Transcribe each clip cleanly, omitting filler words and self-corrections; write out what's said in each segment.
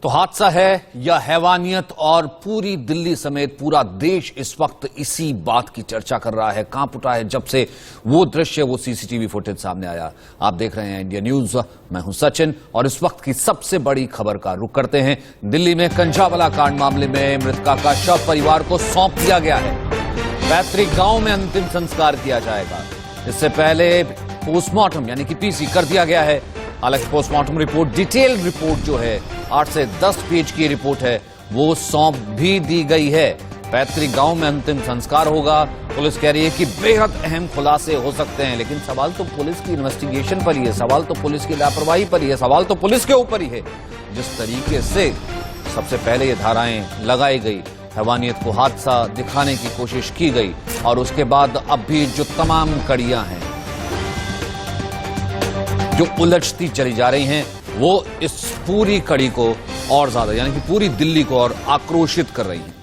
तो हादसा है या हैवानियत, और पूरी दिल्ली समेत पूरा देश इस वक्त इसी बात की चर्चा कर रहा है, कांप उठा है जब से वो दृश्य, वो सीसीटीवी फुटेज सामने आया। आप देख रहे हैं इंडिया न्यूज, मैं हूं सचिन और इस वक्त की सबसे बड़ी खबर का रुख करते हैं। दिल्ली में कंझावला कांड मामले में मृतका का शव परिवार को सौंप दिया गया है। पैतृक गांव में अंतिम संस्कार किया जाएगा। इससे पहले पोस्टमार्टम यानी कि पीसी कर दिया गया है। हालांकि पोस्टमार्टम रिपोर्ट, डिटेल रिपोर्ट जो है 8 से 10 पेज की रिपोर्ट है, वो सौंप भी दी गई है। पैतृक गांव में अंतिम संस्कार होगा। पुलिस कह रही है कि बेहद अहम खुलासे हो सकते हैं, लेकिन सवाल तो पुलिस की इन्वेस्टिगेशन पर ही है, सवाल तो पुलिस की लापरवाही पर ही है, सवाल तो पुलिस के ऊपर ही है। जिस तरीके से सबसे पहले ये धाराएं लगाई गई, हैवानियत को हादसा दिखाने की कोशिश की गई, और उसके बाद अब भी जो तमाम कड़ियां हैं जो उलझती चली जा रही हैं, वो इस पूरी कड़ी को और ज्यादा यानी कि पूरी दिल्ली को और आक्रोशित कर रही हैं।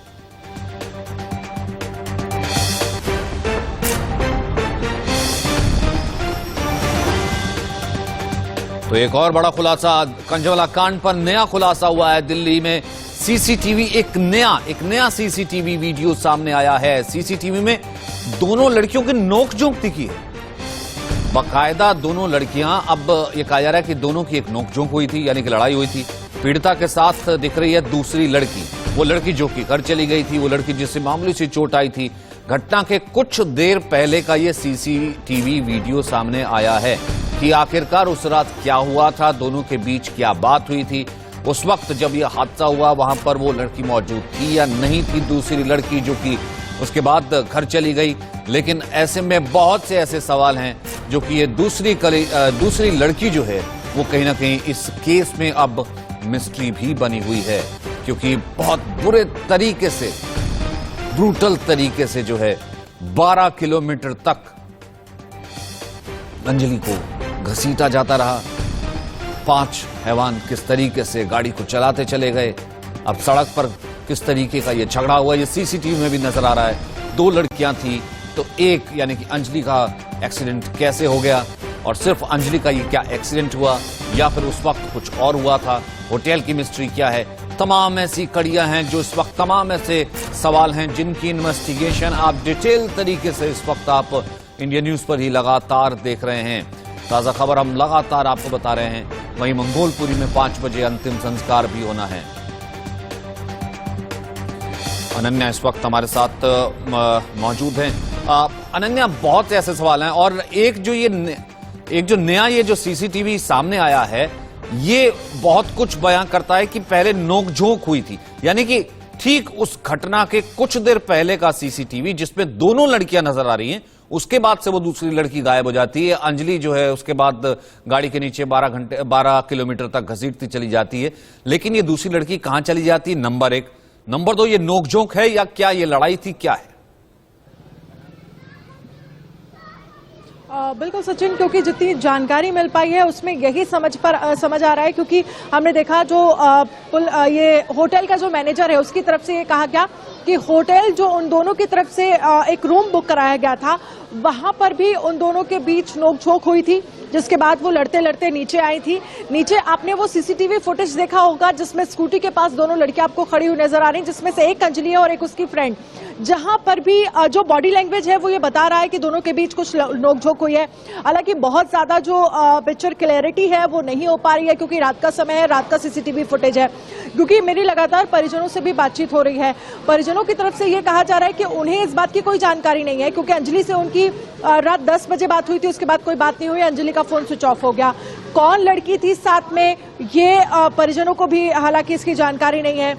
तो एक और बड़ा खुलासा, कंझावला कांड पर नया खुलासा हुआ है। दिल्ली में सीसीटीवी, एक नया सीसीटीवी वीडियो सामने आया है। सीसीटीवी में दोनों लड़कियों की नोकझोंक दिखी है, बाकायदा दोनों लड़कियां। अब यह कहा जा रहा है कि दोनों की एक नोकझोंक हुई थी, यानी कि लड़ाई हुई थी। पीड़िता के साथ दिख रही है दूसरी लड़की, वो लड़की जो कि घर चली गई थी, वो लड़की जिससे मामूली सी चोट आई थी। घटना के कुछ देर पहले का यह सीसीटीवी वीडियो सामने आया है कि आखिरकार उस रात क्या हुआ था, दोनों के बीच क्या बात हुई थी। उस वक्त जब यह हादसा हुआ वहां पर वो लड़की मौजूद थी या नहीं थी, दूसरी लड़की जो कि उसके बाद घर चली गई। लेकिन ऐसे में बहुत से ऐसे सवाल हैं जो कि ये दूसरी लड़की जो है वो कहीं ना कहीं इस केस में अब मिस्ट्री भी बनी हुई है, क्योंकि बहुत बुरे तरीके से, ब्रूटल तरीके से जो है 12 किलोमीटर तक अंजलि को घसीटा जाता रहा। 5 हैवान किस तरीके से गाड़ी को चलाते चले गए। अब सड़क पर किस तरीके का ये झगड़ा हुआ, ये सीसीटीवी में भी नजर आ रहा है। 2 लड़कियां थी, तो एक यानी कि अंजलि का एक्सीडेंट कैसे हो गया, और सिर्फ अंजलि का ये क्या एक्सीडेंट हुआ या फिर उस वक्त कुछ और हुआ था, होटल की मिस्ट्री क्या है। तमाम ऐसी कड़ियां हैं जो इस वक्त, तमाम ऐसे सवाल हैं जिनकी इन्वेस्टिगेशन आप डिटेल तरीके से इस वक्त आप इंडिया न्यूज पर ही लगातार देख रहे हैं। ताजा खबर हम लगातार आपको बता रहे हैं। वहीं मंगोलपुरी में 5 बजे अंतिम संस्कार भी होना है। अनन्या इस वक्त हमारे साथ मौजूद हैं। अनन्या, बहुत ऐसे सवाल हैं, और एक जो नया ये जो सीसीटीवी सामने आया है, ये बहुत कुछ बयां करता है कि पहले नोकझोंक हुई थी, यानी कि ठीक उस घटना के कुछ देर पहले का सीसीटीवी जिसमें दोनों लड़कियां नजर आ रही हैं, उसके बाद से वो दूसरी लड़की गायब हो जाती है। अंजलि जो है उसके बाद गाड़ी के नीचे 12 किलोमीटर तक घसीटती चली जाती है। लेकिन ये दूसरी लड़की कहां चली जाती है, नंबर 1। नंबर 2, ये नोकझोंक है या क्या ये लड़ाई थी, क्या है? बिल्कुल सचिन, क्योंकि जितनी जानकारी मिल पाई है उसमें यही समझ आ रहा है, क्योंकि हमने देखा जो ये होटल का जो मैनेजर है उसकी तरफ से ये कहा गया कि होटल जो उन दोनों की तरफ से एक रूम बुक कराया गया था, वहां पर भी उन दोनों के बीच नोकझोंक हुई थी, जिसके बाद वो लड़ते लड़ते नीचे आई थी। नीचे आपने वो सीसीटीवी फुटेज देखा होगा जिसमें स्कूटी के पास दोनों लड़कियां आपको खड़ी हुई नजर आ रही हैं, जिसमें से एक अंजलि है और एक उसकी फ्रेंड। जहां पर भी जो बॉडी लैंग्वेज है वो ये बता रहा है कि दोनों के बीच कुछ नोकझोंक हुई है। हालांकि बहुत ज्यादा जो पिक्चर क्लैरिटी है वो नहीं हो पा रही है, क्योंकि रात का समय है, रात का सीसीटीवी फुटेज है। क्योंकि मेरी लगातार परिजनों से भी बातचीत हो रही है, परिजनों की तरफ से ये कहा जा रहा है कि उन्हें इस बात की कोई जानकारी नहीं है, क्योंकि अंजलि से उनकी रात 10 बजे बात हुई थी, उसके बाद कोई बात नहीं हुई, अंजलि का फोन स्विच ऑफ हो गया। कौन लड़की थी साथ में, ये परिजनों को भी हालांकि इसकी जानकारी नहीं है।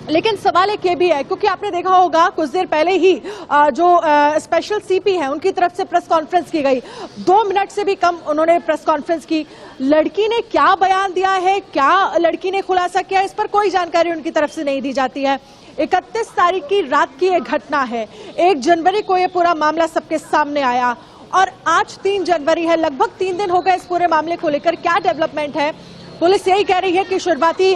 लेकिन सवाल एक ये भी है, क्योंकि आपने देखा होगा कुछ देर पहले ही जो स्पेशल सीपी है उनकी तरफ से प्रेस कॉन्फ्रेंस की गई। 2 मिनट से भी कम उन्होंने प्रेस कॉन्फ्रेंस की। लड़की ने क्या बयान दिया है, क्या लड़की ने खुलासा किया, इस पर कोई जानकारी उनकी तरफ से नहीं दी जाती है। 31 तारीख की रात की एक घटना है। 1 जनवरी को यह पूरा मामला सबके सामने आया, और आज 3 जनवरी है। लगभग 3 दिन हो गए इस पूरे मामले को लेकर। क्या डेवलपमेंट है? पुलिस यही कह रही है कि शुरुआती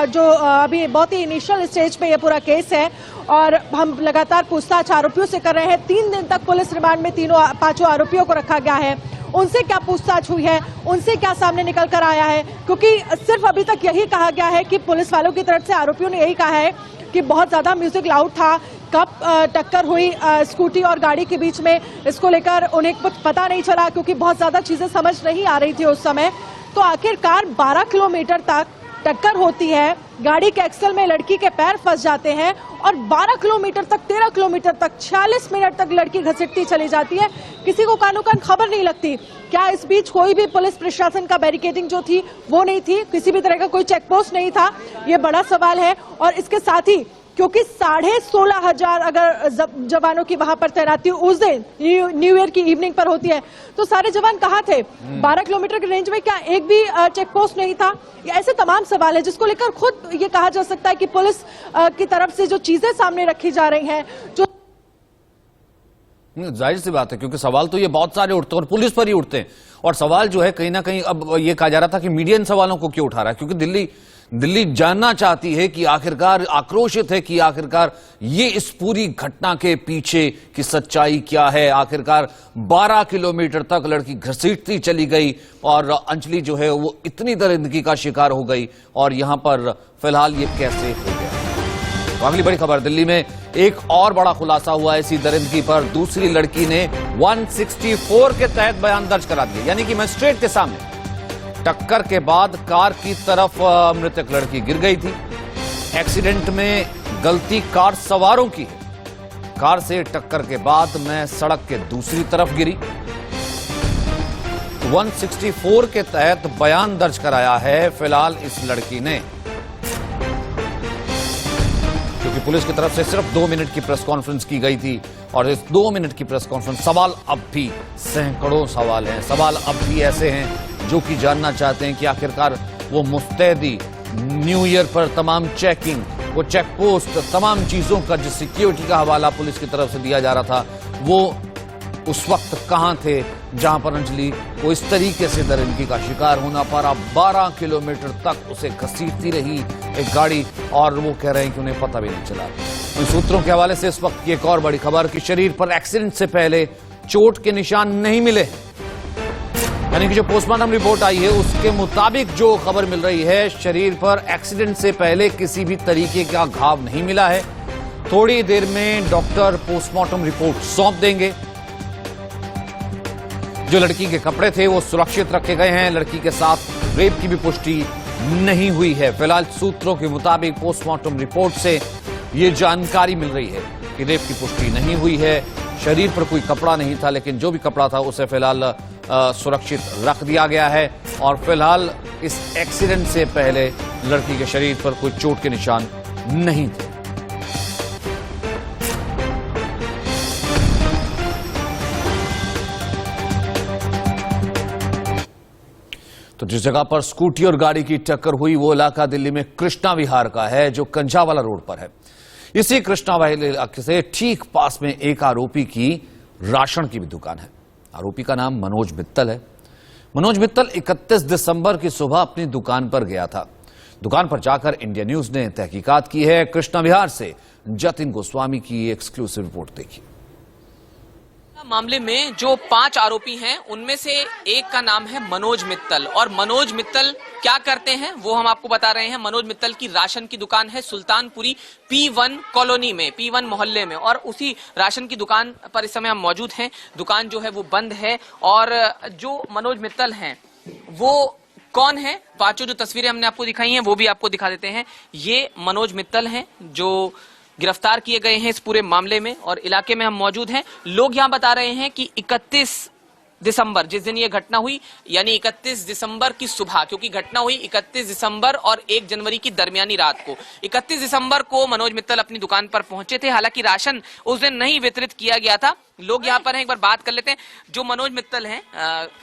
जो अभी बहुत ही इनिशियल स्टेज पे ये पूरा केस है, और हम लगातार पूछताछ आरोपियों से कर रहे हैं। 3 दिन तक पुलिस रिमांड में 5 आरोपियों को रखा गया है। उनसे क्या पूछताछ हुई है, उनसे क्या सामने निकल कर आया है, क्योंकि सिर्फ अभी तक यही कहा गया है कि पुलिस वालों की तरफ से आरोपियों ने यही कहा है कि बहुत ज्यादा म्यूजिक लाउड था, कब टक्कर हुई स्कूटी और गाड़ी के बीच में, इसको लेकर उन्हें कुछ पता नहीं चला क्योंकि बहुत ज्यादा चीजें समझ नहीं आ रही थी उस समय। तो आखिरकार 12 किलोमीटर तक टक्कर होती है, गाड़ी के एक्सल में लड़की के पैर फंस जाते हैं और 12 किलोमीटर तक, 13 किलोमीटर तक, 46 मिनट तक लड़की घसीटती चली जाती है। किसी को कानो कान खबर नहीं लगती। क्या इस बीच कोई भी पुलिस प्रशासन का बैरिकेडिंग जो थी वो नहीं थी, किसी भी तरह का कोई चेक पोस्ट नहीं था, ये बड़ा सवाल है। और इसके साथ ही क्योंकि 16,500 अगर जवानों की वहां पर तैनाती उस दिन न्यू ईयर की इवनिंग पर होती है, तो सारे जवान कहाँ थे? 12 किलोमीटर के रेंज में क्या एक भी चेक पोस्ट नहीं था? ये ऐसे तमाम सवाल है जिसको लेकर खुद ये कहा जा सकता है कि पुलिस की तरफ से जो चीजें सामने रखी जा रही हैं, जो जाहिर सी बात है, क्योंकि सवाल तो ये बहुत सारे उठते हैं और पुलिस पर ही उठते हैं। और सवाल जो है कहीं ना कहीं अब ये कहा जा रहा था कि मीडिया इन सवालों को क्यों उठा रहा है, क्योंकि दिल्ली जानना चाहती है कि आखिरकार, आक्रोशित है कि आखिरकार ये इस पूरी घटना के पीछे की सच्चाई क्या है। आखिरकार 12 किलोमीटर तक लड़की घसीटती चली गई और अंजलि जो है वो इतनी दरिंदगी का शिकार हो गई, और यहां पर फिलहाल ये कैसे हो गया। तो अगली बड़ी खबर, दिल्ली में एक और बड़ा खुलासा हुआ है इसी दरिंदगी पर। दूसरी लड़की ने 164 के तहत बयान दर्ज करा दिया, यानी कि मजिस्ट्रेट के सामने। टक्कर के बाद कार की तरफ मृतक लड़की गिर गई थी। एक्सीडेंट में गलती कार सवारों की है। कार से टक्कर के बाद मैं सड़क के दूसरी तरफ गिरी। 164 के तहत बयान दर्ज कराया है फिलहाल इस लड़की ने, क्योंकि पुलिस की तरफ से सिर्फ 2 मिनट की प्रेस कॉन्फ्रेंस की गई थी। और इस 2 मिनट की प्रेस कॉन्फ्रेंस, सवाल अब भी सैकड़ों सवाल हैं, सवाल अब भी ऐसे हैं जो कि जानना चाहते हैं कि आखिरकार वो मुस्तैदी, न्यू ईयर पर तमाम चेकिंग, वो चेक पोस्ट, तमाम चीजों का जो सिक्योरिटी का हवाला पुलिस की तरफ से दिया जा रहा था, वो उस वक्त कहां थे जहां पर अंजलि को इस तरीके से दरिंदगी का शिकार होना पड़ा। 12 किलोमीटर तक उसे घसीटती रही एक गाड़ी, और वो कह रहे हैं कि उन्हें पता भी नहीं चला। उन सूत्रों के हवाले से इस वक्त की एक और बड़ी खबर कि शरीर पर एक्सीडेंट से पहले चोट के निशान नहीं मिले, यानी कि जो पोस्टमार्टम रिपोर्ट आई है उसके मुताबिक जो खबर मिल रही है, शरीर पर एक्सीडेंट से पहले किसी भी तरीके का घाव नहीं मिला है। थोड़ी देर में डॉक्टर पोस्टमार्टम रिपोर्ट सौंप देंगे। जो लड़की के कपड़े थे वो सुरक्षित रखे गए हैं। लड़की के साथ रेप की भी पुष्टि नहीं हुई है। फिलहाल सूत्रों के मुताबिक पोस्टमार्टम रिपोर्ट से ये जानकारी मिल रही है कि रेप की पुष्टि नहीं हुई है। शरीर पर कोई कपड़ा नहीं था, लेकिन जो भी कपड़ा था उसे फिलहाल सुरक्षित रख दिया गया है। और फिलहाल इस एक्सीडेंट से पहले लड़की के शरीर पर कोई चोट के निशान नहीं थे। तो जिस जगह पर स्कूटी और गाड़ी की टक्कर हुई वो इलाका दिल्ली में कृष्णा विहार का है, जो कंझावाला रोड पर है। इसी कृष्णा विहार इलाके से ठीक पास में एक आरोपी की राशन की भी दुकान है। आरोपी का नाम मनोज मित्तल है। मनोज मित्तल 31 दिसंबर की सुबह अपनी दुकान पर गया था। दुकान पर जाकर इंडिया न्यूज ने तहकीकात की है। कृष्णा विहार से जतिन गोस्वामी की एक्सक्लूसिव रिपोर्ट देखी। मामले में जो 5 आरोपी हैं उनमें से एक का नाम है मनोज मित्तल, और मनोज मित्तल क्या करते हैं वो हम आपको बता रहे हैं। मनोज मित्तल की राशन की दुकान है सुल्तानपुरी P1 कॉलोनी में, P1 मोहल्ले में, और उसी राशन की दुकान पर इस समय हम मौजूद हैं। दुकान जो है वो बंद है। और जो मनोज मित्तल हैं वो कौन है, 5 जो तस्वीरें हमने आपको दिखाई हैं वो भी आपको दिखा देते हैं। ये मनोज मित्तल हैं जो गिरफ्तार किए गए हैं इस पूरे मामले में, और इलाके में हम मौजूद हैं। लोग यहां बता रहे हैं कि 31 दिसंबर जिस दिन ये घटना हुई, यानी 31 दिसंबर की सुबह, क्योंकि घटना हुई 31 दिसंबर और 1 जनवरी की दरमियानी रात को। 31 दिसंबर को मनोज मित्तल अपनी दुकान पर पहुंचे थे। हालांकि राशन उस दिन नहीं वितरित किया गया था। लोग यहाँ पर हैं, एक बार बात कर लेते हैं। जो मनोज मित्तल हैं,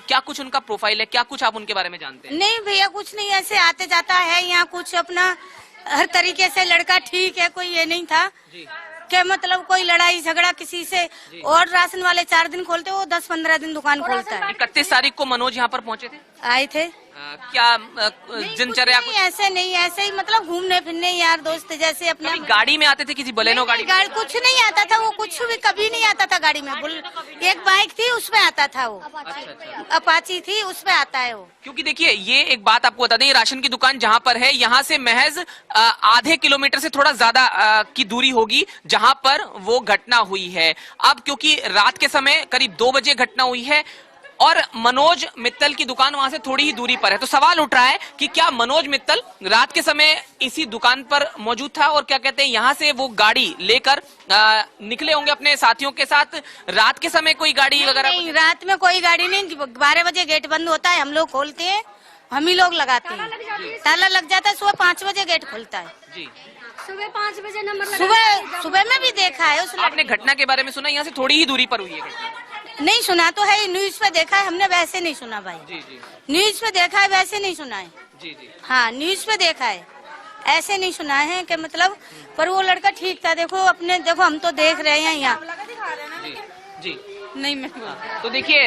क्या कुछ उनका प्रोफाइल है, क्या कुछ आप उनके बारे में जानते हैं? नहीं भैया, कुछ नहीं, ऐसे आते जाता है यहाँ, कुछ अपना हर तरीके से लड़का ठीक है, कोई ये नहीं था कि मतलब कोई लड़ाई झगड़ा किसी से। और राशन वाले 4 दिन खोलते, वो 10-15 दिन दुकान खोलता है। 31 तारीख को मनोज यहाँ पर पहुँचे थे, आए थे। क्या दिनचर्या नहीं, ऐसे नहीं, ऐसे ही मतलब घूमने फिरने यार दोस्त जैसे अपना गाड़ी में आते थे किसी बलेनो गाड़ी गाड़ी कुछ नहीं आता था, वो कुछ भी कभी नहीं आता था गाड़ी में। एक बाइक थी उसमें आता था, वो अपाची थी उसमें आता है वो। क्योंकि देखिए ये एक बात आपको बता दें, ये राशन की दुकान जहां पर है यहाँ से महज आधे किलोमीटर से थोड़ा ज्यादा की दूरी होगी जहां पर वो घटना हुई है। अब क्योंकि रात के समय करीब 2 बजे घटना हुई है और मनोज मित्तल की दुकान वहां से थोड़ी ही दूरी पर है, तो सवाल उठ रहा है कि क्या मनोज मित्तल रात के समय इसी दुकान पर मौजूद था और क्या कहते हैं यहाँ से वो गाड़ी लेकर निकले होंगे अपने साथियों के साथ। रात के समय कोई गाड़ी वगैरह? नहीं, रात में कोई गाड़ी नहीं। 12 बजे गेट बंद होता है, हम लोग खोलते हैं, हम ही लोग लगाते हैं, ताला लग जाता है। सुबह 5 बजे गेट खुलता है जी। सुबह 5 बजे नंबर सुबह में भी देखा है। आपने घटना के बारे में सुना? यहाँ से थोड़ी ही दूरी पर हुई है घटना? नहीं सुना तो है, न्यूज पे देखा है हमने, वैसे नहीं सुना भाई। जी जी। न्यूज पे देखा है, वैसे नहीं सुना है। जी जी। हाँ, न्यूज पे देखा है, ऐसे नहीं सुना है कि मतलब। पर वो लड़का ठीक था, देखो अपने, देखो हम तो देख रहे हैं यहाँ। जी जी। नहीं मैं तो देखिए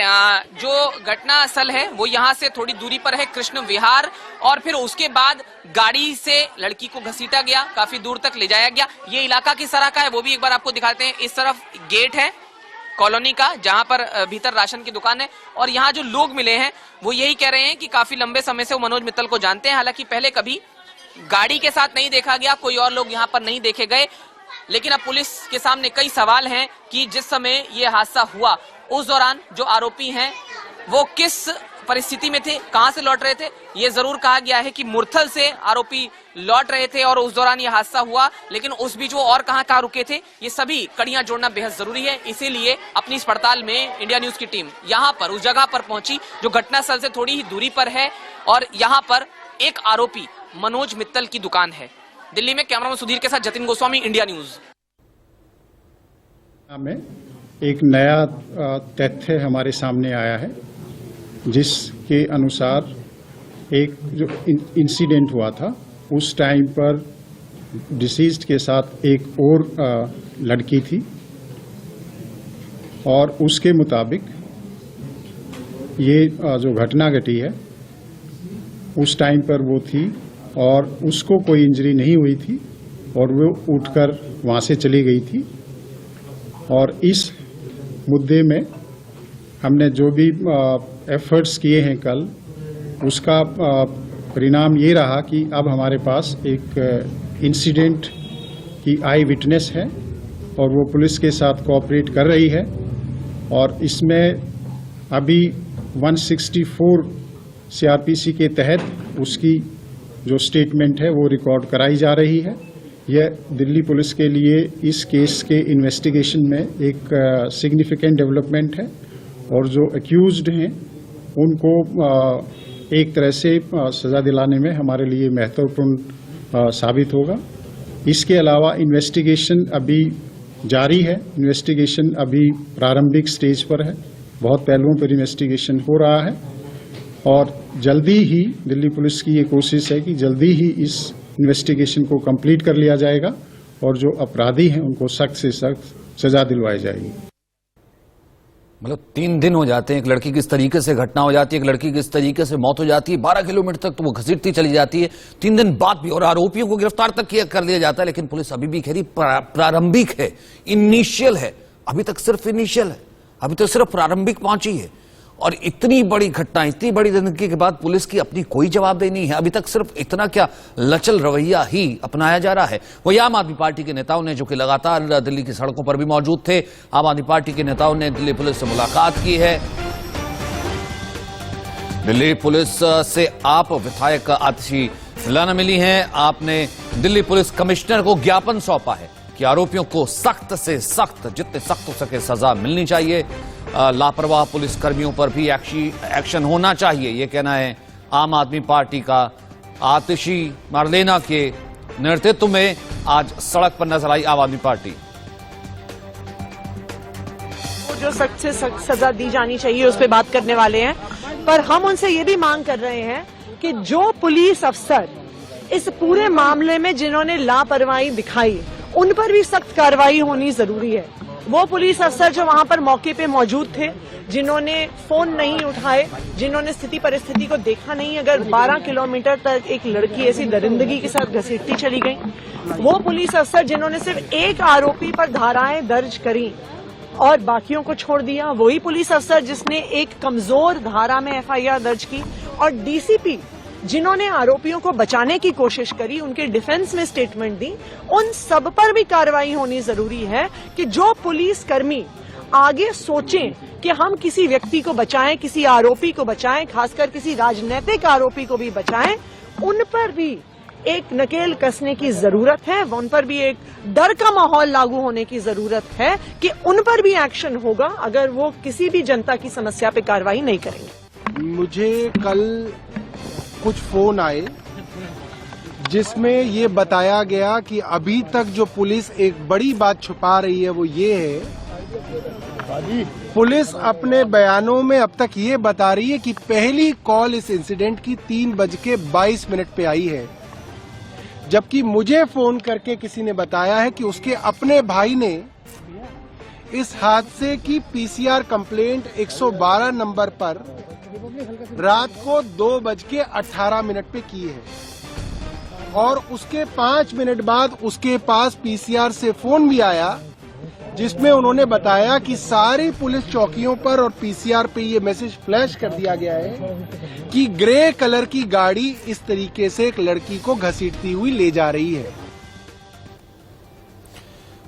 जो घटना स्थल है वो यहाँ से थोड़ी दूरी पर है, कृष्ण विहार, और फिर उसके बाद गाड़ी से लड़की को घसीटा गया, काफी दूर तक ले जाया गया। ये इलाका किस तरह का है वो भी एक बार आपको दिखाते हैं। इस तरफ गेट है कॉलोनी का जहां पर भीतर राशन की दुकान है, और यहाँ जो लोग मिले हैं वो यही कह रहे हैं कि काफी लंबे समय से वो मनोज मित्तल को जानते हैं। हालांकि पहले कभी गाड़ी के साथ नहीं देखा गया, कोई और लोग यहाँ पर नहीं देखे गए, लेकिन अब पुलिस के सामने कई सवाल हैं कि जिस समय ये हादसा हुआ उस दौरान जो आरोपी हैं वो किस परिस्थिति में थे, कहां से लौट रहे थे। ये जरूर कहा गया है कि मुरथल से आरोपी लौट रहे थे और उस दौरान ये हादसा हुआ, लेकिन उस बीच वो और कहां रुके थे, ये सभी कड़ियां जोड़ना बेहद जरूरी है। इसीलिए अपनी इस पड़ताल में इंडिया न्यूज की टीम यहां पर उस जगह पर पहुंची जो घटनास्थल से थोड़ी ही दूरी पर है, और यहां पर एक आरोपी मनोज मित्तल की दुकान है। दिल्ली में कैमरामैन सुधीर के साथ जतिन गोस्वामी, इंडिया न्यूज। में एक नया तथ्य हमारे सामने आया है जिसके अनुसार एक जो इंसिडेंट हुआ था उस टाइम पर डिसीज्ड के साथ एक और लड़की थी, और उसके मुताबिक ये जो घटना घटी है उस टाइम पर वो थी और उसको कोई इंजरी नहीं हुई थी और वो उठकर वहाँ से चली गई थी। और इस मुद्दे में हमने जो भी एफर्ट्स किए हैं कल, उसका परिणाम ये रहा कि अब हमारे पास एक इंसिडेंट की आई विटनेस है और वो पुलिस के साथ कोऑपरेट कर रही है, और इसमें अभी 164 सीआरपीसी के तहत उसकी जो स्टेटमेंट है वो रिकॉर्ड कराई जा रही है। यह दिल्ली पुलिस के लिए इस केस के इन्वेस्टिगेशन में एक सिग्निफिकेंट डेवलपमेंट है, और जो एक्यूज्ड हैं उनको एक तरह से सज़ा दिलाने में हमारे लिए महत्वपूर्ण साबित होगा। इसके अलावा इन्वेस्टिगेशन अभी जारी है, इन्वेस्टिगेशन अभी प्रारंभिक स्टेज पर है, बहुत पहलुओं पर इन्वेस्टिगेशन हो रहा है, और जल्दी ही दिल्ली पुलिस की ये कोशिश है कि जल्दी ही इस इन्वेस्टिगेशन को कंप्लीट कर लिया जाएगा और जो अपराधी हैं उनको सख्त से सख्त सजा दिलवाई जाएगी। मतलब 3 दिन हो जाते हैं, एक लड़की किस तरीके से घटना हो जाती है, एक लड़की किस तरीके से मौत हो जाती है, 12 किलोमीटर तक तो वो घसीटती चली जाती है, 3 दिन बाद भी, और आरोपियों को गिरफ्तार तक कर लिया जाता है। लेकिन पुलिस अभी भी कह रही प्रारंभिक है, इनिशियल है, अभी तक सिर्फ इनिशियल है, अभी तो सिर्फ प्रारंभिक पहुंची है। और इतनी बड़ी घटना, इतनी बड़ी जिंदगी के बाद पुलिस की अपनी कोई जवाबदेही नहीं है। अभी तक सिर्फ इतना क्या लचल रवैया ही अपनाया जा रहा है। वही आम आदमी पार्टी के नेताओं ने, जो कि लगातार दिल्ली की सड़कों पर भी मौजूद थे, आम आदमी पार्टी के नेताओं ने दिल्ली पुलिस से मुलाकात की है। दिल्ली पुलिस से आप विधायक आतिशी जिलाना मिली हैं। आपने दिल्ली पुलिस कमिश्नर को ज्ञापन सौंपा है कि आरोपियों को सख्त से सख्त, जितने सख्त हो सके सजा मिलनी चाहिए, लापरवाह पुलिस कर्मियों पर भी एक्शन होना चाहिए। यह कहना है आम आदमी पार्टी का। आतिशी मारलेना के नेतृत्व में आज सड़क पर नजर आई आम आदमी पार्टी। जो सख्त से सख्त सजा दी जानी चाहिए उस पर बात करने वाले हैं, पर हम उनसे ये भी मांग कर रहे हैं कि जो पुलिस अफसर इस पूरे मामले में जिन्होंने लापरवाही दिखाई, उन पर भी सख्त कार्रवाई होनी जरूरी है। वो पुलिस अफसर जो वहां पर मौके पे मौजूद थे, जिन्होंने फोन नहीं उठाए, जिन्होंने स्थिति परिस्थिति को देखा नहीं, अगर 12 किलोमीटर तक एक लड़की ऐसी दरिंदगी के साथ घसीटती चली गई, वो पुलिस अफसर जिन्होंने सिर्फ एक आरोपी पर धाराएं दर्ज करी और बाकियों को छोड़ दिया, वही पुलिस अफसर जिसने एक कमजोर धारा में एफआईआर दर्ज की, और डीसीपी जिन्होंने आरोपियों को बचाने की कोशिश करी, उनके डिफेंस में स्टेटमेंट दी, उन सब पर भी कार्रवाई होनी जरूरी है कि जो पुलिस कर्मी आगे सोचें कि हम किसी व्यक्ति को बचाएं, किसी आरोपी को बचाएं, खासकर किसी राजनीतिक आरोपी को भी बचाएं, उन पर भी एक नकेल कसने की जरूरत है, उन पर भी एक डर का माहौल लागू होने की जरूरत है कि उन पर भी एक्शन होगा अगर वो किसी भी जनता की समस्या पे कार्रवाई नहीं करेंगे। मुझे कल कुछ फोन आए जिसमें ये बताया गया कि अभी तक जो पुलिस एक बड़ी बात छुपा रही है वो ये है, पुलिस अपने बयानों में अब तक ये बता रही है कि पहली कॉल इस इंसिडेंट की 3:22 पे आई है, जबकि मुझे फोन करके किसी ने बताया है कि उसके अपने भाई ने इस हादसे की पीसीआर कंप्लेंट 112 नंबर पर रात को 2:18 पे की है और उसके 5 मिनट बाद उसके पास पीसीआर से फोन भी आया जिसमें उन्होंने बताया कि सारी पुलिस चौकियों पर और पीसीआर पे ये मैसेज फ्लैश कर दिया गया है कि ग्रे कलर की गाड़ी इस तरीके से एक लड़की को घसीटती हुई ले जा रही है।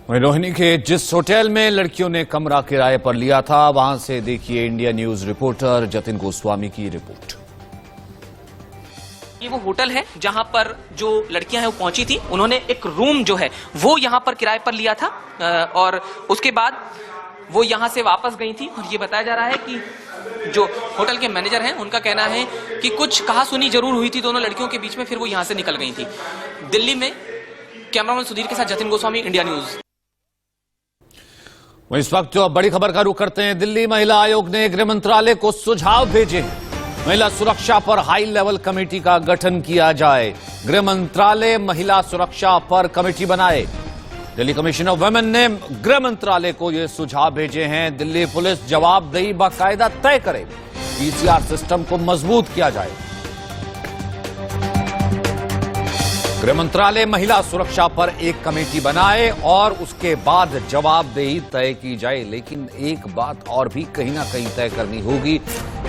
वहीं रोहिणी के जिस होटल में लड़कियों ने कमरा किराए पर लिया था, वहां से देखिए India news reporter Jatin Goswami की रिपोर्ट। ये वो होटल है जहां पर जो लड़कियां हैं वो पहुंची थी, उन्होंने एक रूम जो है वो यहां पर किराए पर लिया था और उसके बाद वो यहां से वापस गई थी। और ये बताया जा रहा है कि जो होटल के मैनेजर हैं उनका कहना है कि कुछ कहासुनी जरूर हुई थी दोनों लड़कियों के बीच में, फिर वो यहां से निकल गई थी। दिल्ली में कैमरामैन सुधीर के साथ जतिन गोस्वामी, इंडिया न्यूज। वहीं इस वक्त जो बड़ी खबर का रुख करते हैं, दिल्ली महिला आयोग ने गृह मंत्रालय को सुझाव भेजे हैं। महिला सुरक्षा पर हाई लेवल कमेटी का गठन किया जाए। गृह मंत्रालय महिला सुरक्षा पर कमेटी बनाए। दिल्ली कमीशन ऑफ वुमेन ने गृह मंत्रालय को यह सुझाव भेजे हैं। दिल्ली पुलिस जवाबदेही बाकायदा तय करे, पीसीआर सिस्टम को मजबूत किया जाए। गृह मंत्रालय महिला सुरक्षा पर एक कमेटी बनाए और उसके बाद जवाबदेही तय की जाए। लेकिन एक बात और भी कहीं ना कहीं तय करनी होगी।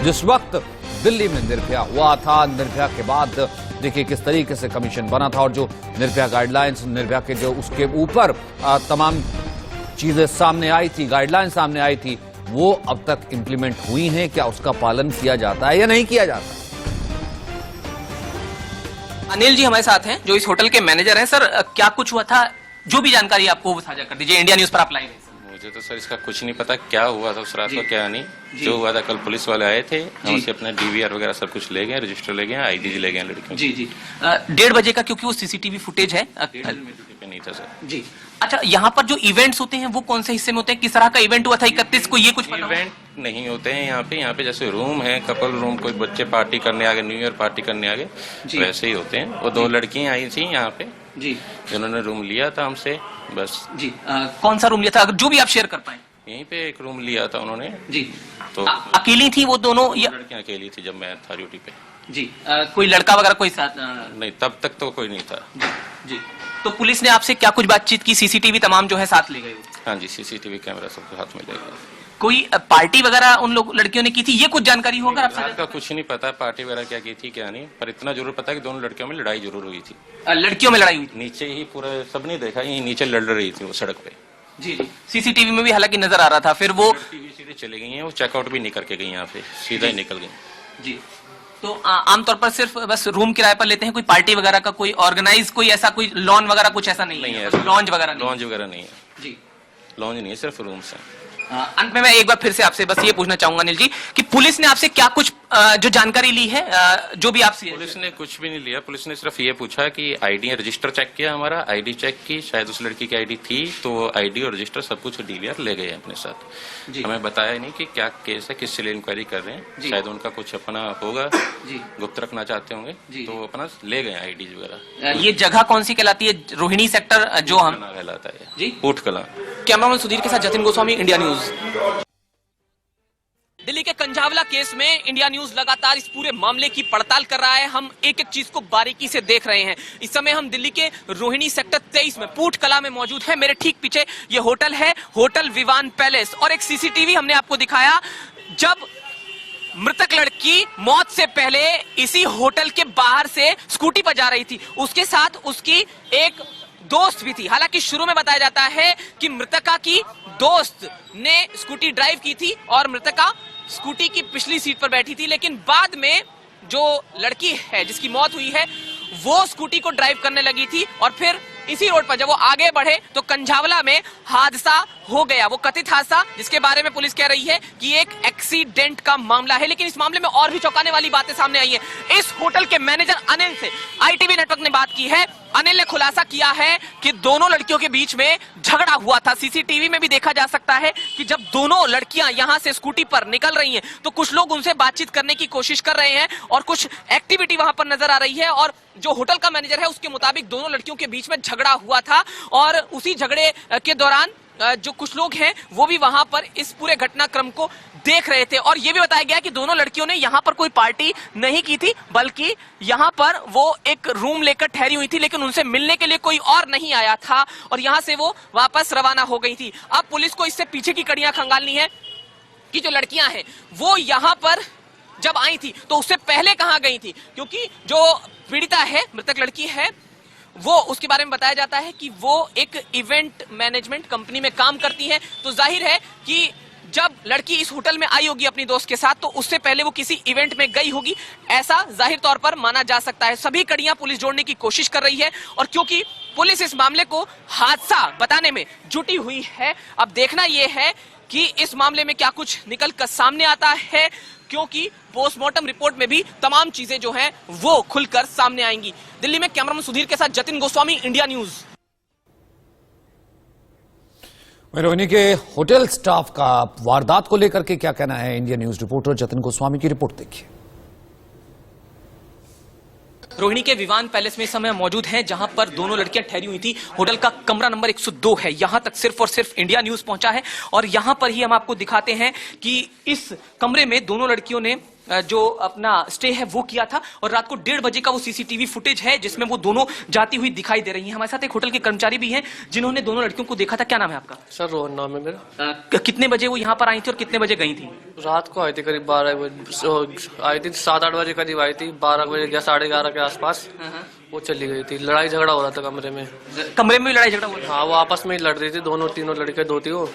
जिस वक्त दिल्ली में निर्भया हुआ था, निर्भया के बाद देखिए किस तरीके से कमीशन बना था और जो निर्भया गाइडलाइंस, निर्भया के जो उसके ऊपर तमाम चीजें सामने आई थी, गाइडलाइंस सामने आई थी, वो अब तक इंप्लीमेंट हुई हैं? क्या उसका पालन किया जाता है या नहीं किया जाता? अनिल जी हमारे साथ हैं जो इस होटल के मैनेजर हैं। सर, क्या कुछ हुआ था, जो भी जानकारी आपको वो साझा कर दीजिए। इंडिया न्यूज पर आप लाइव हैं। मुझे तो सर इसका कुछ नहीं पता क्या हुआ था उस रात को, क्या नहीं। जो हुआ था कल पुलिस वाले आए थे, हमसे अपना डीवीआर वगैरह सब कुछ ले गए, रजिस्टर ले गए, आईडी ले गए लड़कियों। जी जी 1:30 बजे का, क्योंकि वो सीसीटीवी फुटेज है। नहीं था सर जी। अच्छा, यहाँ पर जो इवेंट्स होते हैं वो कौन से हिस्से में होते हैं? किस तरह का इवेंट हुआ था 31 को, ये कुछ पता? इवेंट नहीं होते हैं यहाँ पे जैसे रूम है, कपल रूम, कोई बच्चे पार्टी करने आ गए, न्यू ईयर पार्टी करने आ गए, वैसे ही होते हैं। वो 2 लड़कियां आई थी यहाँ पे जी, जिन्होंने रूम लिया था हमसे, बस जी। कौन सा रूम लिया था, अगर जो भी आप शेयर कर पाए? यहीं पे एक रूम लिया था उन्होंने जी। तो अकेली थी वो दोनों या लड़कियां अकेली थी जब मैं था ड्यूटी पे जी? कोई लड़का वगैरह कोई साथ नहीं, तब तक तो कोई नहीं था जी। तो पुलिस ने आपसे क्या कुछ बातचीत की? सीसीटीवी तमाम जो है साथ ले गए? हाँ जी, सीसीटीवी कैमरा सबके हाथ में ले गए। कोई पार्टी वगैरह उन लोग लड़कियों ने की थी, ये कुछ जानकारी होगा आपसे? रात का कुछ नहीं पता पार्टी वगैरह क्या की थी क्या नहीं, पर इतना जरूर पता कि दोनों लड़कियों में लड़ाई जरूर हुई थी। लड़कियों में लड़ाई हुई थी? नीचे ही पूरा सब नहीं देखा, यही नीचे लड़ रही थी वो सड़क पे जी जी। सीसीटीवी में भी हालांकि नजर आ रहा था। फिर वो टीवी सीधे चले गई हैं, वो चेकआउट भी नहीं करके गई यहाँ पे, सीधा ही निकल गई जी। तो आमतौर पर सिर्फ बस रूम किराए पर लेते हैं, कोई पार्टी वगैरह का कोई ऑर्गेनाइज, कोई ऐसा कोई लॉन वगैरह कुछ ऐसा नहीं है? लॉन्ज वगैरह नहीं है जी, लॉन्ज नहीं है, सिर्फ रूम्स हैं। अंत में मैं एक बार फिर से आपसे बस ये पूछना चाहूंगा अनिल जी कि पुलिस ने आपसे क्या कुछ जो जानकारी ली है, जो भी आपसे पुलिस ने कुछ भी नहीं लिया। पुलिस ने सिर्फ ये पूछा कि आईडी रजिस्टर चेक किया, हमारा आईडी चेक की, शायद उस लड़की की आईडी थी, तो आईडी और रजिस्टर सब कुछ डीवीआर ले गए अपने साथ। हमें बताया नहीं कि क्या केस है, किससे लिए इंक्वायरी कर रहे हैं। शायद उनका कुछ अपना होगा, गुप्त रखना चाहते होंगे, तो अपना ले गए आईडी वगैरह। ये जगह कौन सी कहलाती है? रोहिणी सेक्टर जो हम कहलाता है जी, ऊट कला। कैमरामैन सुधीर के साथ जतिन गोस्वामी, इंडिया न्यूज। दिल्ली के कंझावला केस में इंडिया न्यूज लगातार इस पूरे मामले की पड़ताल कर रहा है। हम एक एक चीज को बारीकी से देख रहे हैं। इस समय हम दिल्ली के रोहिणी सेक्टर 23 में पूट कला में मौजूद है। मेरे ठीक पीछे ये होटल है, होटल विवान पैलेस, और एक सीसीटीवी हमने आपको दिखाया जब मृतक लड़की मौत से पहले इसी होटल के बाहर से स्कूटी पर जा रही थी। उसके साथ उसकी एक दोस्त भी थी। हालांकि शुरू में बताया जाता है कि मृतका की दोस्त ने स्कूटी ड्राइव की थी और मृतका स्कूटी की पिछली सीट पर बैठी थी, लेकिन बाद में जो लड़की है जिसकी मौत हुई है वो स्कूटी को ड्राइव करने लगी थी और फिर इसी रोड पर जब वो आगे बढ़े तो कंझावला में हादसा हो गया। वो कथित हादसा जिसके बारे में पुलिस कह रही है कि एक एक्सीडेंट का मामला है, लेकिन इस मामले में और भी चौंकाने वाली बातें सामने आई है। इस होटल के मैनेजर अनिल से आईटीवी नेटवर्क ने बात की है। अनिल ने खुलासा किया है कि दोनों लड़कियों के बीच में झगड़ा हुआ था। सीसीटीवी में भी देखा जा सकता है कि जब दोनों लड़कियां यहां से स्कूटी पर निकल रही हैं तो कुछ लोग उनसे बातचीत करने की कोशिश कर रहे हैं और कुछ एक्टिविटी वहां पर नजर आ रही है। और जो होटल का मैनेजर है उसके मुताबिक दोनों लड़कियों के बीच में झगड़ा हुआ था और उसी झगड़े के दौरान जो कुछ लोग हैं वो भी वहां पर इस पूरे घटनाक्रम को देख रहे थे। और ये भी बताया गया कि दोनों लड़कियों ने यहां पर कोई पार्टी नहीं की थी, बल्कि यहां पर वो एक रूम लेकर ठहरी हुई थी, लेकिन उनसे मिलने के लिए कोई और नहीं आया था और यहां से वो वापस रवाना हो गई थी। अब पुलिस को इससे पीछे की कड़ियां खंगालनी है कि जो लड़कियां हैं वो यहां पर जब आई थी तो उससे पहले कहां गई थी, क्योंकि जो पीड़िता है, मृतक लड़की है, वो उसके बारे में बताया जाता है कि वो एक इवेंट मैनेजमेंट कंपनी में काम करती है। तो जाहिर है कि जब लड़की इस होटल में आई होगी अपनी दोस्त के साथ तो उससे पहले वो किसी इवेंट में गई होगी, ऐसा जाहिर तौर पर माना जा सकता है। सभी कड़ियां पुलिस जोड़ने की कोशिश कर रही है और क्योंकि पुलिस इस मामले को हादसा बताने में जुटी हुई है, अब देखना यह है कि इस मामले में क्या कुछ निकल कर सामने आता है, क्योंकि पोस्टमार्टम रिपोर्ट में भी तमाम चीजें जो हैं वो खुलकर सामने आएंगी। दिल्ली में कैमरामैन सुधीर के साथ जतिन गोस्वामी, इंडिया न्यूज। रोहिणी के होटल स्टाफ का वारदात को लेकर के क्या कहना है, India news reporter Jatin Goswami की रिपोर्ट देखिए। रोहिणी के विवान पैलेस में इस समय मौजूद हैं जहां पर दोनों लड़कियां ठहरी हुई थी। होटल का कमरा नंबर 102 है। यहां तक सिर्फ और सिर्फ इंडिया न्यूज पहुंचा है और यहां पर ही हम आपको दिखाते हैं कि इस कमरे में दोनों लड़कियों ने जो अपना स्टे है वो किया था और रात को 1:30 बजे का वो सीसीटीवी फुटेज है जिसमें वो दोनों जाती हुई दिखाई दे रही हैं। हमारे साथ एक होटल के कर्मचारी भी हैं जिन्होंने दोनों लड़कियों को देखा था। क्या नाम है आपका? सर रोहन नाम है मेरा। कितने बजे वो यहाँ पर आई थी और कितने बजे गई थी? रात को आई थी, करीब 12 बजे आई थी, 7-8 बजे करीब आई थी, 12 बजे या 11:30 के आसपास वो चली गई थी। लड़ाई झगड़ा हो रहा था कमरे में। कमरे में भी लड़ाई झगड़ा हो रहा था? हाँ, वो आपस में ही लड़ रही थी, दोनों तीनों लड़के दो थी वो।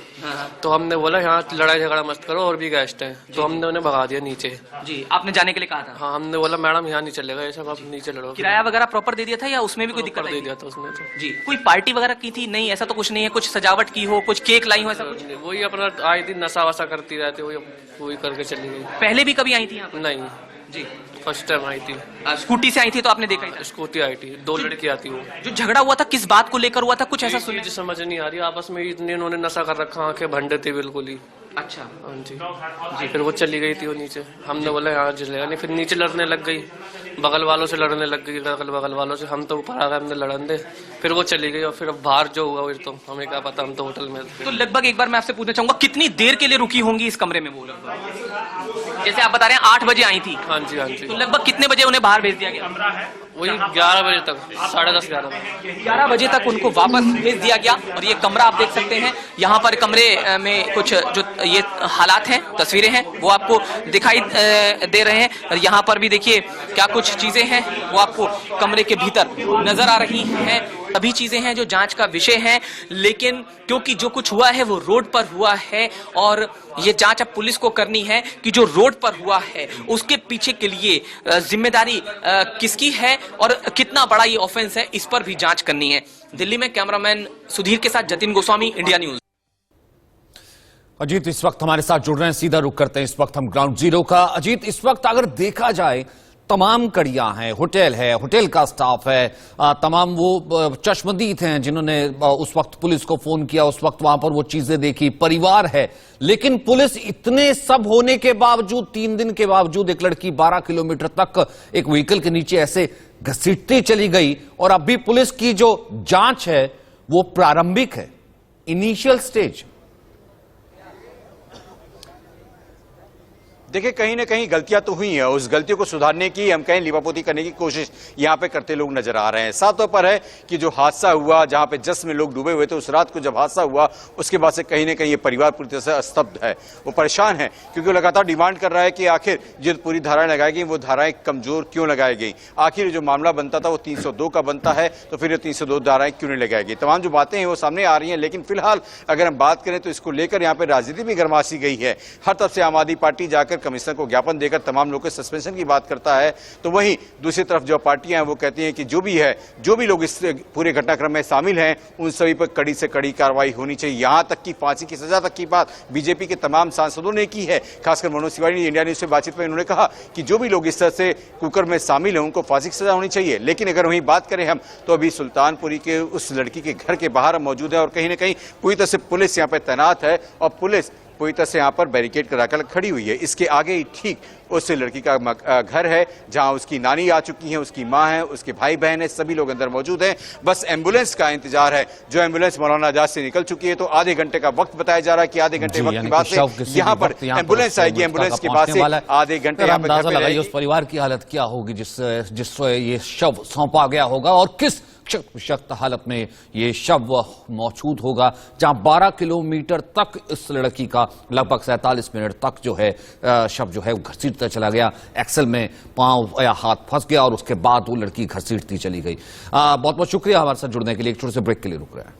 तो हमने बोला यहाँ लड़ाई झगड़ा मत करो और भी गेस्ट हैं, तो हमने उन्हें भगा दिया नीचे। जी, आपने जाने के लिए कहा था? हाँ, हमने बोला मैडम यहाँ नहीं चलेगा ये सब, आप नीचे लड़ो। किराया वगैरह प्रॉपर दे दिया था या उसमें भी कोई दिक्कत दे दिया था उसमें तो? जी, कोई पार्टी वगैरह की थी? नहीं, ऐसा तो कुछ नहीं है। कुछ सजावट की हो, कुछ केक लाई हो, ऐसा कुछ? वही अपना आई थी, नशा वशा करती रहती, वही करके चली गई। पहले भी कभी आई थी यहाँ? नहीं जी, फर्स्ट टाइम आई थी। स्कूटी से आई थी तो आपने देखा ही था? स्कूटी आई थी, 2 लड़की आती वो। जो झगड़ा हुआ था किस बात को लेकर हुआ था, कुछ ऐसा मुझे समझ नहीं आ रही। आपस में इतने इन्होंने नशा कर रखा, आंखें भंडे थे बिल्कुल ही। अच्छा, हाँ जी जी। फिर वो चली गई थी वो नीचे, हमने बोला यहाँ चलेगा नहीं, फिर नीचे लड़ने लग गई, बगल वालों से लड़ने लग गई, अगल बगल वालों से। हम तो ऊपर आ गए, हमने लड़न दे, फिर वो चली गई और फिर बाहर जो हुआ फिर तो हमें क्या पता, हम तो होटल में। तो लगभग एक बार मैं आपसे पूछना चाहूंगा कितनी देर के लिए रुकी होंगी इस कमरे में वो लगभग? जैसे आप बता रहे हैं 8 बजे आई थी। हाँ जी हाँ जी। तो लगभग कितने बजे उन्हें बाहर भेज दिया गया? वही 11 बजे तक, 10:30 11 बजे तक उनको वापस भेज दिया गया। और ये कमरा आप देख सकते हैं, यहाँ पर कमरे में कुछ जो ये हालात हैं, तस्वीरें हैं, वो आपको दिखाई दे रहे हैं। और यहाँ पर भी देखिए क्या कुछ चीजें हैं वो आपको कमरे के भीतर नजर आ रही हैं। सभी चीजें हैं जो जांच का विषय है, लेकिन क्योंकि जो कुछ हुआ है वो रोड पर हुआ है और ये जांच अब पुलिस को करनी है कि जो रोड पर हुआ है उसके पीछे के लिए जिम्मेदारी किसकी है और कितना बड़ा ये ऑफेंस है, इस पर भी जांच करनी है। दिल्ली में कैमरामैन सुधीर के साथ जतिन गोस्वामी, इंडिया न्यूज। अजीत इस वक्त हमारे साथ जुड़ रहे हैं, सीधा रुख करते हैं इस वक्त हम ग्राउंड जीरो का। अजीत, इस वक्त अगर देखा जाए तमाम कड़ियां हैं, होटल है, होटल का स्टाफ है, तमाम वो चश्मदीद हैं जिन्होंने उस वक्त पुलिस को फोन किया, उस वक्त वहां पर वो चीजें देखी, परिवार है, लेकिन पुलिस इतने सब होने के बावजूद 3 दिन के बावजूद एक लड़की 12 किलोमीटर तक एक व्हीकल के नीचे ऐसे घसीटती चली गई। और अब भी पुलिस की जो जांच है वो प्रारंभिक है, इनिशियल स्टेज। देखिए, कहीं ना कहीं गलतियां तो हुई हैं, उस गलतियों को सुधारने की, हम कहीं लिपापोती करने की कोशिश यहां पे करते लोग नजर आ रहे हैं। साफ तौर पर है कि जो हादसा हुआ, जहां पे जश्न में लोग डूबे हुए थे, उस रात को जब हादसा हुआ उसके बाद से कहीं ना कहीं ये परिवार पूरी तरह से स्तब्ध है, वो परेशान है, क्योंकि वो लगातार डिमांड कर रहा है कि आखिर जो पूरी धाराएं लगाई गई वो धाराएं कमजोर क्यों लगाई गई। आखिर जो मामला बनता था वो 302 का बनता है, तो फिर ये 302 धाराएं क्यों नहीं लगाई गई। तमाम जो बातें हैं वो सामने आ रही हैं, लेकिन फिलहाल अगर हम बात करें तो इसको लेकर यहाँ पे राजनीति भी गर्मासी गई है। हर तरफ से आम आदमी पार्टी जाकर कमिश्नर को ज्ञापन देकर तमाम लोगों के सस्पेंशन की बात करता है, तो वहीं दूसरी तरफ जो पार्टियां हैं वो कहती हैं कि जो भी लोग इस पूरे घटनाक्रम में शामिल हैं उन सभी पर कड़ी से कड़ी कार्रवाई होनी चाहिए। यहां तक कि फांसी की सजा तक की बात बीजेपी के तमाम सांसदों ने की है। खासकर मनोज तिवारी ने इंडिया न्यूज से बातचीत में उन्होंने कहा कि जो भी लोग इस तरह से कुकर में शामिल हैं उनको फांसी की सजा होनी चाहिए। लेकिन अगर वहीं बात करें हम, तो अभी सुल्तानपुरी के उस लड़की के घर के बाहर हम मौजूद है और कहीं ना कहीं पूरी तरह से पुलिस यहाँ पर तैनात है और पुलिस पूरी तरह से यहाँ पर बैरिकेड कराकर खड़ी हुई है। इसके आगे ही ठीक उस लड़की का घर है जहां उसकी नानी आ चुकी है, उसकी मां है, उसके भाई बहन है, सभी लोग अंदर मौजूद हैं। बस एम्बुलेंस का इंतजार है। जो एम्बुलेंस मौलाना आजाद से निकल चुकी है, तो आधे घंटे का वक्त बताया जा रहा है कि आधे घंटे वक्त के बाद से यहाँ पर एम्बुलेंस आएगी, एम्बुलेंस के बाद से आधे घंटे अंदाजा लगाइए उस परिवार की हालत क्या होगी जिससे ये शव सौंपा गया होगा और किस सख्त हालत में ये शव मौजूद होगा, जहां 12 किलोमीटर तक इस लड़की का लगभग 47 मिनट तक जो है शव जो है वो घसीटता चला गया, एक्सल में पांव या हाथ फंस गया और उसके बाद वो लड़की घसीटती चली गई। बहुत बहुत शुक्रिया हमारे साथ जुड़ने के लिए। एक छोटे से ब्रेक के लिए रुक रहे हैं।